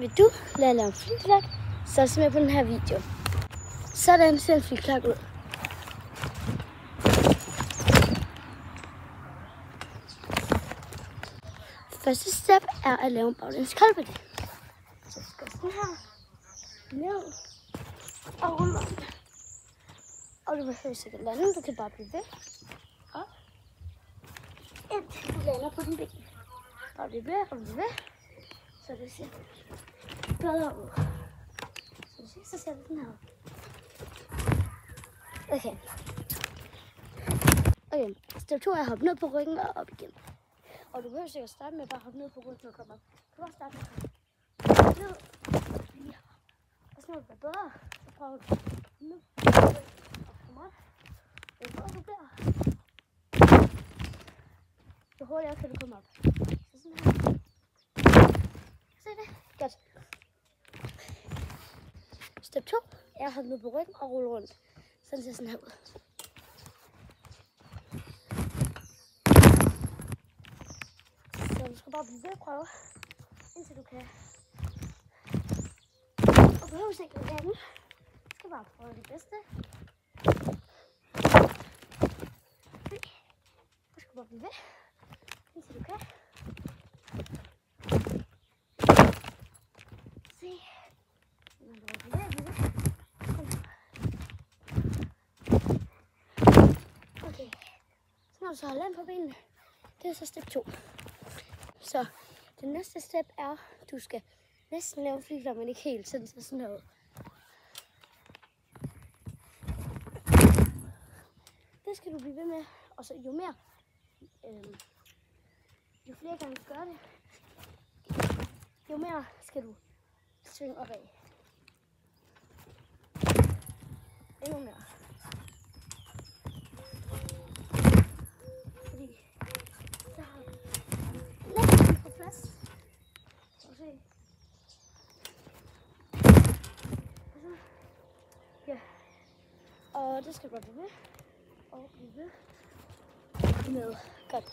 Vil du lade en flyklak, så se med på den her video. Sådan ser en flyklak ud. Første step er at lave en baglæns kolbette. Så vi skal sådan her ned og rulle op. Og du behøver ikke at lande, du kan bare blive ved. Op. Indtil du lander på din ben. Bare blive ved og blive ved. Så det ser bedre ud. Så ser det sådan her ud. Okay. Okay, step 2 er at hoppe ned på ryggen og op igen. Og du behøver sikkert starte med at bare hoppe ned på ryggen og komme op. Du kan bare starte med at hoppe ned. Ja. Og så når det bliver bedre, så prøver du ned og komme op. Det er bedre, du bliver. Så hurtigere kan du komme op. Så sådan her. Se det? Godt. Step 2 er at hoppe ned på ryggen og rulle rundt. Sådan ser sådan her ud. Så du skal bare blive ved at prøve, indtil du kan. Og behøver ikke at lande. Du skal bare prøve det bedste. Du skal bare blive ved, indtil du kan. Se. Nu skal du bare blive ved. Okay. Så når du så har landet på benene, det er så step 2. Så det næste step er, at du skal næsten lave flyklak, men ikke helt, sådan noget. Det skal du blive ved med, og så jo mere, jo flere gange du gør det, jo mere skal du svinge opad. Endnu mere. Fordi så har du næsten på plads. Så se. Ja. Og det skal du bare blive ved. Og blive ved med. Godt.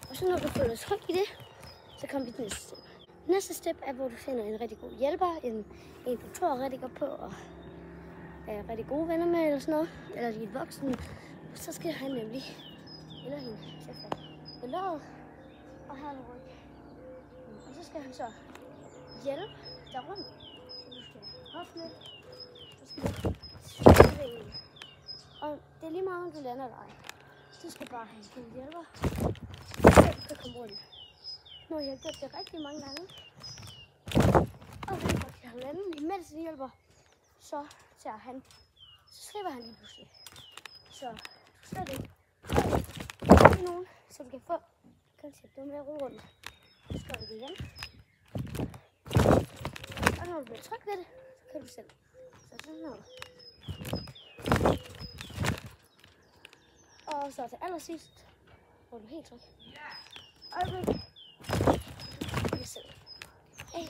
Og så når du føler dig tryg i det, så kommer vi til næste step. Næste step er, hvor du finder en rigtig god hjælper. En du tror rigtig godt på, og er rigtig gode venner med, eller sådan noget. Eller de er voksne. Så skal han nemlig, eller hende, sætte fat ved låret. Og her er ryg. Og så skal han så hjælpe dig rundt. Så du skal hofte lidt. Så skal du styrke ind. Og det er lige meget, om du lander dig. Du skal bare have en hjælper. Så du kan komme rundt. Nu har jeg gjort det rigtig mange gange. Og hvis du kan lande, imens det hjælper, så tager han. Så slipper han lige pludselig. Så du skal det. Og nogen, så du kan få konceptet med at rulle rundt. Så gør du det igen. Og når du bliver tryg ved det, så kan du selv. Så sådan noget. Og så til allersidst, hvor du er helt tryg. Øjeblik. Det er selv. Hey.